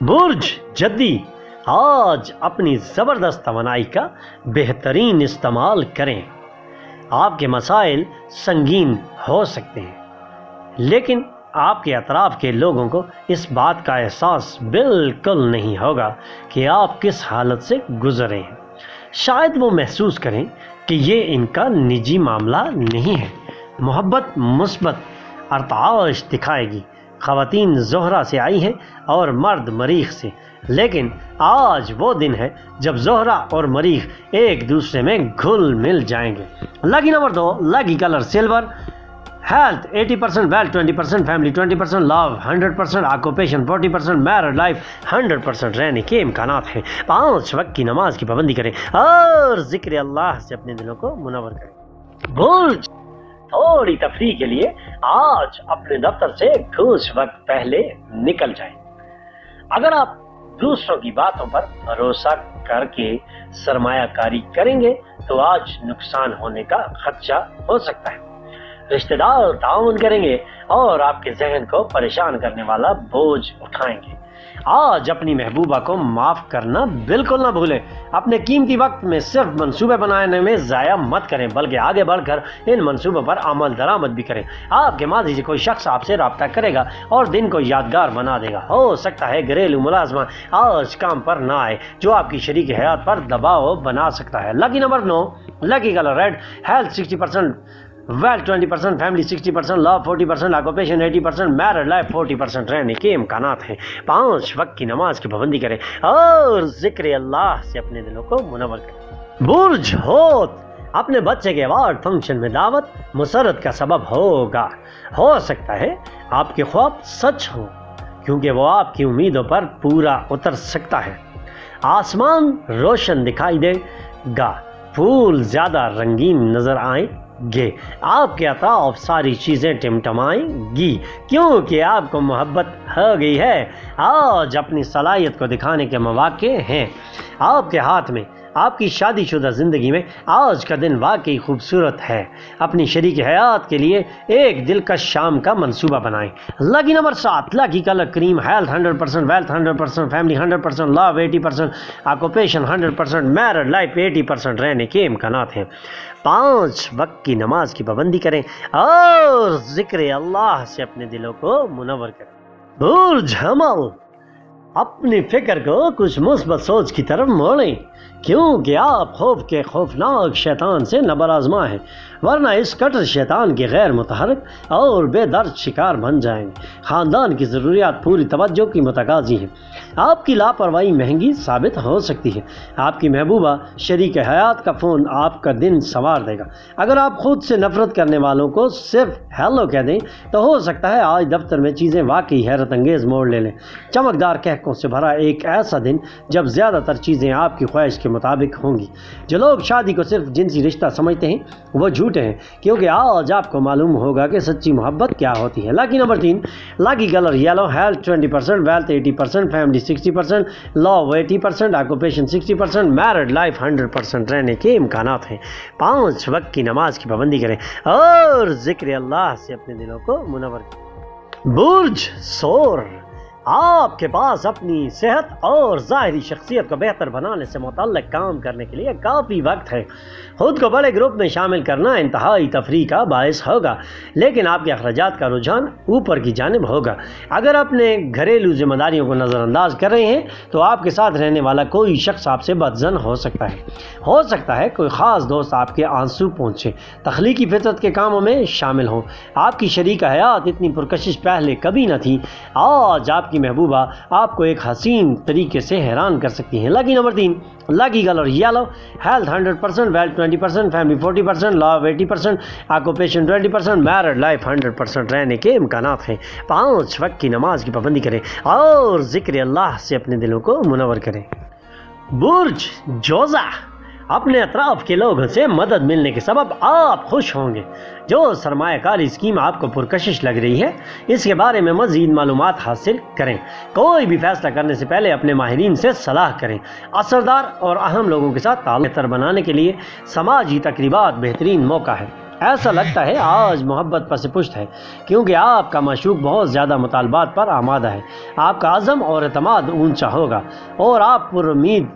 برج جدی آج اپنی زبردست توانائی کا بہترین استعمال کریں۔ آپ کے مسائل سنگین ہو سکتے ہیں، لیکن آپ کے اطراف کے لوگوں کو اس بات کا احساس بالکل نہیں ہوگا کہ آپ کس حالت سے گزرے ہیں۔ شاید وہ محسوس کریں کہ یہ ان کا نجی معاملہ نہیں ہے۔ محبت مثبت ارتعاش دکھائے گی۔ خواتین زہرہ سے آئی ہیں اور مرد مریخ سے، لیکن آج وہ دن ہے جب زہرہ اور مریخ ایک دوسرے میں گھل مل جائیں گے۔ Lucky number 2، lucky colour silver. Health 80%، wealth 20%، family 20%، love 100%، occupation 40%، married life 100% رہنے کے امکانات ہیں۔ 5 وقت کی نماز کی پابندی کریں اور ذکر اللہ سے اپنے دلوں کو منور کریں۔ برج تھوڑی تفریح کے لیے آج اپنے دفتر سے کچھ وقت پہلے نکل جائیں۔ اگر آپ دوسروں کی باتوں پر بھروسہ کر کے سرمایہ کاری کریں گے تو آج نقصان ہونے کا خدشہ ہو سکتا ہے۔ رشتہ دار تعاون کریں گے اور آپ کے ذہن کو پریشان کرنے والا بوجھ اٹھائیں گے۔ آج اپنی محبوبہ کو معاف کرنا بالکل نہ بھولیں۔ اپنے قیمتی وقت میں صرف منصوبے بنانے میں ضائع مت کریں، بلکہ آگے بڑھ کر ان منصوبوں پر عمل درآمد بھی کریں۔ آپ کے ماضی سے کوئی شخص آپ سے رابطہ کرے گا اور دن کو یادگار بنا دے گا۔ ہو سکتا ہے گھریلو ملازمہ آج کام پر نہ آئے، جو آپ کی شریک حیات پر دباؤ بنا سکتا ہے۔ Lucky number 9، lucky colour red. Health 60%، wealth 20%، family 60%، love 40%، occupation 80%، married life 40% رہنے کے امکانات ہیں۔ 5 وقت کی نماز کی پابندی کریں اور ذکر اللہ سے اپنے دلوں کو منور کریں۔ برج ہوت اپنے بچے کے ایوارڈ فنکشن میں دعوت مسرت کا سبب ہوگا۔ ہو سکتا ہے آپ کے خواب سچ ہوں، کیونکہ وہ آپ کی امیدوں پر پورا اتر سکتا ہے۔ آسمان روشن دکھائی دے گا، پھول زیادہ رنگین نظر آئیں گے، آپ کے اطراف ساری چیزیں ٹمٹمائیں گی کیونکہ آپ کو محبت ہو گئی ہے۔ آج اپنی صلاحیت کو دکھانے کے مواقع ہیں۔ آپ کے ہاتھ میں آپ کی شادی شدہ زندگی میں آج کا دن واقعی خوبصورت ہے۔ اپنی شریک حیات کے لیے ایک دلکش شام کا منصوبہ بنائیں۔ لکی نمبر 7، لکی کلر کریم۔ Health 100%، wealth 100%، family 100%، love 80%، occupation 100%، married life 80% رہنے کے امکانات ہیں۔ 5 وقت کی نماز کی پابندی کریں اور ذکر اللہ سے اپنے دلوں کو منور کریں۔ برج حمل اپنی فکر کو کچھ مثبت سوچ کی طرف موڑیں، کیونکہ آپ خوف کے خوفناک شیطان سے نبر آزما ہیں، ورنہ اس کٹر شیطان کے غیر متحرک اور بے درد شکار بن جائیں گے۔ خاندان کی ضروریات پوری توجہ کی متقاضی ہیں۔ آپ کی لاپرواہی مہنگی ثابت ہو سکتی ہے۔ آپ کی محبوبہ شریک حیات کا فون آپ کا دن سنوار دے گا۔ اگر آپ خود سے نفرت کرنے والوں کو صرف ہیلو کہہ دیں تو ہو سکتا ہے آج دفتر میں چیزیں واقعی حیرت انگیز موڑ لے لیں۔ چمکدار کہکوں سے بھرا ایک ایسا دن جب زیادہ تر چیزیں آپ کی خواہش کے مطابق ہوں گی۔ جو لوگ شادی کو صرف جنسی رشتہ سمجھتے ہیں وہ جھوٹے ہیں، کیونکہ آج آپ کو معلوم ہوگا کہ سچی محبت کیا ہوتی ہے۔ Lucky number 3، lucky colour yellow. Health 20%، wealth 80%، family 60%، love 80%، occupation 60%، married life 100% رہنے کے امکانات ہیں۔ 5 وقت کی نماز کی پابندی کریں اور ذکر اللہ سے اپنے دلوں کو منور کریں۔ برج ثور آپ کے پاس اپنی صحت اور ظاہری شخصیت کو بہتر بنانے سے متعلق کام کرنے کے لیے کافی وقت ہے۔ خود کو بڑے گروپ میں شامل کرنا انتہائی تفریح کا باعث ہوگا، لیکن آپ کے اخراجات کا رجحان اوپر کی جانب ہوگا۔ اگر اپنے گھریلو ذمہ داریوں کو نظر انداز کر رہے ہیں تو آپ کے ساتھ رہنے والا کوئی شخص آپ سے بدظن ہو سکتا ہے۔ ہو سکتا ہے کوئی خاص دوست آپ کے آنسو پہنچے، تخلیقی فطرت کے کاموں میں شامل ہوں۔ آپ کی شریک حیات اتنی پرکشش پہلے کبھی نہ تھی۔ آج آپ کی محبوبہ آپ کو ایک حسین طریقے سے حیران کر سکتی ہیں۔ Lucky number 3، lucky colour yellow. Health 100%، wealth 20%، family 40%، love 80%، occupation 20%، married life 100% رہنے کے امکانات ہیں۔ 5 وقت کی نماز کی پابندی کریں اور ذکر اللہ سے اپنے دلوں کو منور کریں۔ برج جوزہ اپنے اطراف کے لوگوں سے مدد ملنے کے سبب آپ خوش ہوں گے۔ جو سرمایہ کاری اسکیم آپ کو پرکشش لگ رہی ہے اس کے بارے میں مزید معلومات حاصل کریں۔ کوئی بھی فیصلہ کرنے سے پہلے اپنے ماہرین سے صلاح کریں۔ اثردار اور اہم لوگوں کے ساتھ تعلق بہتر بنانے کے لیے سماجی تقریبات بہترین موقع ہے۔ ایسا لگتا ہے آج محبت پس پشت ہے، کیونکہ آپ کا معشوق بہت زیادہ مطالبات پر آمادہ ہے۔ آپ کا عزم اور اعتماد اونچا ہوگا اور آپ پر امید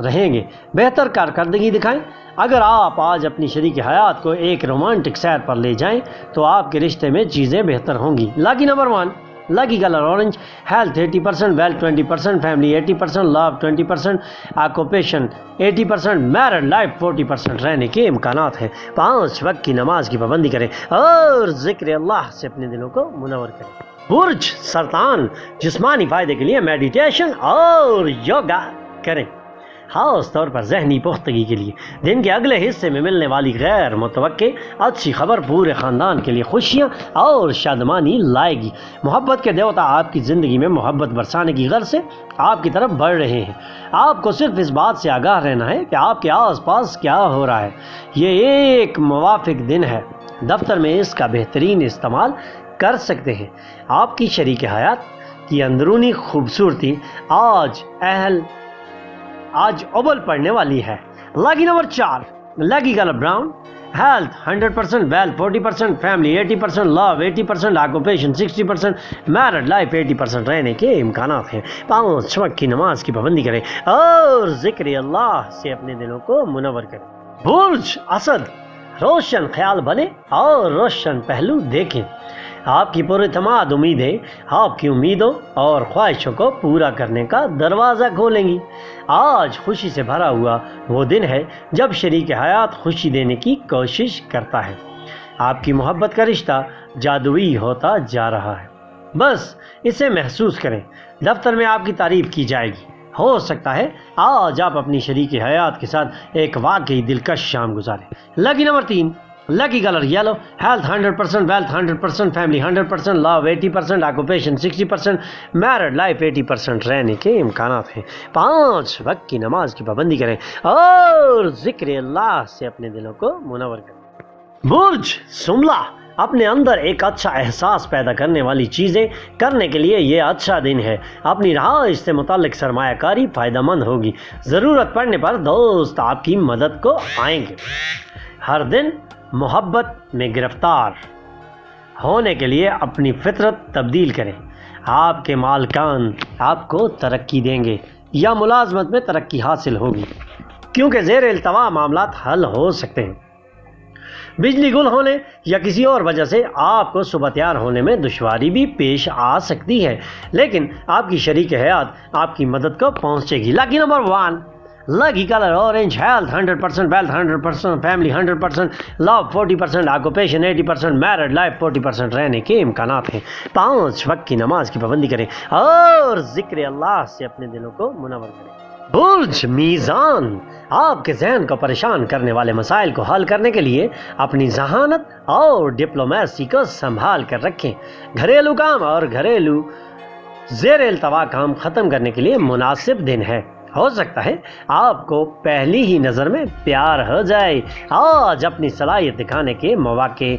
رہیں گے۔ بہتر کارکردگی دکھائیں۔ اگر آپ آج اپنی شریک حیات کو ایک رومانٹک سیر پر لے جائیں تو آپ کے رشتے میں چیزیں بہتر ہوں گی۔ Lucky number 1، lucky colour orange, health 80%، wealth 20%، family 80%، love 20%، occupation 80%، married life 40% رہنے کے امکانات ہیں۔ 5 وقت کی نماز کی پابندی کریں اور ذکر اللہ سے اپنے دلوں کو منور کریں۔ برج سرطان، جسمانی فائدے کے لیے میڈیٹیشن اور یوگا کریں، خاص طور پر ذہنی پختگی کے لیے۔ دن کے اگلے حصے میں ملنے والی غیر متوقع اچھی خبر پورے خاندان کے لیے خوشیاں اور شادمانی لائے گی۔ محبت کے دیوتا آپ کی زندگی میں محبت برسانے کی غرض سے آپ کی طرف بڑھ رہے ہیں۔ آپ کو صرف اس بات سے آگاہ رہنا ہے کہ آپ کے آس پاس کیا ہو رہا ہے۔ یہ ایک موافق دن ہے، دفتر میں اس کا بہترین استعمال کر سکتے ہیں۔ آپ کی شریک حیات کی اندرونی خوبصورتی آج ابل پڑنے والی ہے۔ Lucky number 4، lucky colour brown, health 100%، wealth 40%، family 80%، love 80%، occupation 60%، married life 80% رہنے کے امکانات ہیں۔ 5 وقت کی نماز کی پابندی کریں اور ذکر اللہ سے اپنے دلوں کو منور کریں۔ برج اسد، روشن خیال بنے اور روشن پہلو دیکھیں۔ آپ کی پراعتماد امیدیں آپ کی امیدوں اور خواہشوں کو پورا کرنے کا دروازہ کھولیں گی۔ آج خوشی سے بھرا ہوا وہ دن ہے جب شریک حیات خوشی دینے کی کوشش کرتا ہے۔ آپ کی محبت کا رشتہ جادوئی ہوتا جا رہا ہے، بس اسے محسوس کریں۔ دفتر میں آپ کی تعریف کی جائے گی۔ ہو سکتا ہے آج آپ اپنی شریک حیات کے ساتھ ایک واقعی دلکش شام گزاریں۔ Lucky number 3، lucky colour yellow, health 100%، wealth 100%، family 100%، love 80%، occupation 60%، married life 80% رہنے کے امکانات ہیں۔ 5 وقت کی نماز کی پابندی کریں اور ذکر اللہ سے اپنے دلوں کو منور کریں۔ برج سملا، اپنے اندر ایک اچھا احساس پیدا کرنے والی چیزیں کرنے کے لیے یہ اچھا دن ہے۔ اپنی رہائش سے متعلق سرمایہ کاری فائدہ مند ہوگی۔ ضرورت پڑنے پر دوست آپ کی مدد کو آئیں گے۔ ہر دن محبت میں گرفتار ہونے کے لیے اپنی فطرت تبدیل کریں۔ آپ کے مالکان آپ کو ترقی دیں گے یا ملازمت میں ترقی حاصل ہوگی، کیونکہ زیر التوا معاملات حل ہو سکتے ہیں۔ بجلی گل ہونے یا کسی اور وجہ سے آپ کو صبح تیار ہونے میں دشواری بھی پیش آ سکتی ہے، لیکن آپ کی شریک حیات آپ کی مدد کو پہنچے گی۔ Lucky number 1، lucky colour orange, health 100%، wealth 100%، family 100%، love 40%، occupation 80%، married life 40% رہنے کے امکانات ہیں۔ 5 وقت کی نماز کی پابندی کریں اور ذکر اللہ سے اپنے دلوں کو منور کریں۔ برج میزان، آپ کے ذہن کو پریشان کرنے والے مسائل کو حل کرنے کے لیے اپنی ذہانت اور ڈپلومیسی کو سنبھال کر رکھیں۔ گھریلو کام اور گھریلو زیر التوا کام ختم کرنے کے لیے مناسب دن ہے۔ ہو سکتا ہے آپ کو پہلی ہی نظر میں پیار ہو جائے۔ آج اپنی صلاحیت دکھانے کے مواقع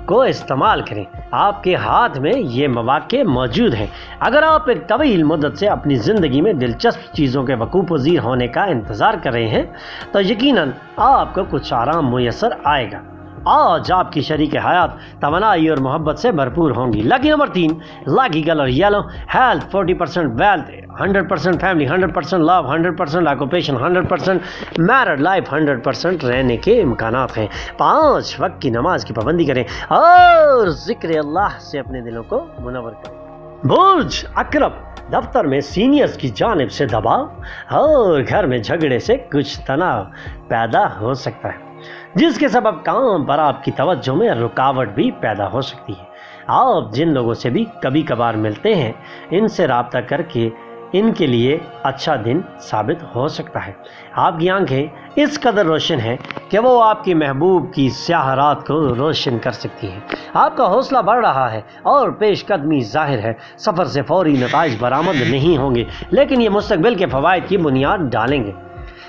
کو استعمال کریں۔ آپ کے ہاتھ میں یہ مواقع موجود ہیں۔ اگر آپ ایک طویل مدت سے اپنی زندگی میں دلچسپ چیزوں کے وقوع پذیر ہونے کا انتظار کر رہے ہیں تو یقیناً آپ کو کچھ آرام میسر آئے گا۔ آج آپ کی شریک حیات توانائی اور محبت سے بھرپور ہوں گی۔ Lucky number 3، lucky colour yellow, health 40%، wealth 100%، family 100%، love 100%، occupation 100%، married life 100% رہنے کے امکانات ہیں۔ 5 وقت کی نماز کی پابندی کریں اور ذکر اللہ سے اپنے دلوں کو منور کریں۔ برج عقرب، دفتر میں سینئرز کی جانب سے دباؤ اور گھر میں جھگڑے سے کچھ تناؤ پیدا ہو سکتا ہے، جس کے سبب کام پر آپ کی توجہ میں رکاوٹ بھی پیدا ہو سکتی ہے۔ آپ جن لوگوں سے بھی کبھی کبھار ملتے ہیں ان سے رابطہ کر کے ان کے لیے اچھا دن ثابت ہو سکتا ہے۔ آپ کی آنکھیں اس قدر روشن ہیں کہ وہ آپ کی محبوب کی سیاہ رات کو روشن کر سکتی ہیں۔ آپ کا حوصلہ بڑھ رہا ہے اور پیش قدمی ظاہر ہے۔ سفر سے فوری نتائج برآمد نہیں ہوں گے، لیکن یہ مستقبل کے فوائد کی بنیاد ڈالیں گے۔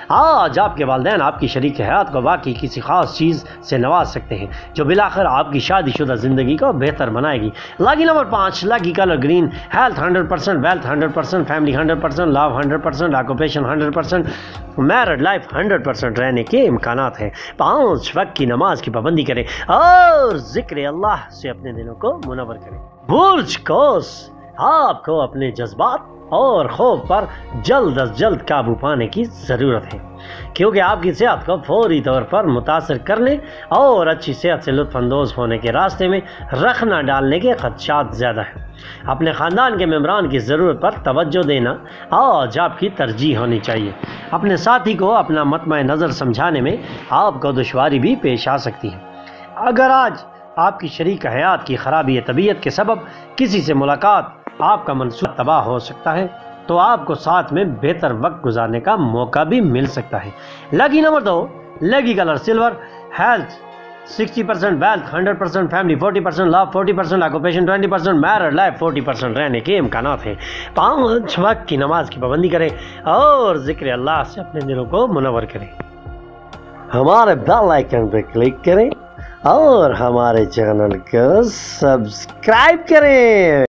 آج آپ کے والدین آپ کی شریک حیات کو واقعی کسی خاص چیز سے نواز سکتے ہیں جو بالآخر آپ کی شادی شدہ زندگی کو بہتر بنائے گی۔ Lucky number 5، lucky colour green. Health 100%، wealth 100%، family 100%، love 100%، occupation 100%، married life 100% رہنے کے امکانات ہیں۔ 5 وقت کی نماز کی پابندی کریں اور ذکر اللہ سے اپنے دلوں کو منور کریں۔ برج قوس، آپ کو اپنے جذبات اور خوف پر جلد از جلد قابو پانے کی ضرورت ہے، کیونکہ آپ کی صحت کو فوری طور پر متاثر کرنے اور اچھی صحت سے لطف اندوز ہونے کے راستے میں رخنا ڈالنے کے خدشات زیادہ ہیں۔ اپنے خاندان کے ممبران کی ضرورت پر توجہ دینا آج آپ کی ترجیح ہونی چاہیے۔ اپنے ساتھی کو اپنا مطمع نظر سمجھانے میں آپ کو دشواری بھی پیش آ سکتی ہے۔ اگر آج آپ کی شریک حیات کی خرابی طبیعت کے سبب کسی سے ملاقات آپ کا منصوبہ تباہ ہو سکتا ہے، تو آپ کو ساتھ میں بہتر وقت گزارنے کا موقع بھی مل سکتا ہے۔ Lucky number 2، lucky colour silver. Health 60%، wealth 100%، family 40%، love 40%، occupation 20%، married life 40% رہنے کے امکانات ہیں۔ 5 وقت کی نماز کی پابندی کریں اور ذکر اللہ سے اپنے دلوں کو منور کریں۔ ہمارے بیل آئیکن پہ کلک کریں اور ہمارے چینل کو سبسکرائب کریں۔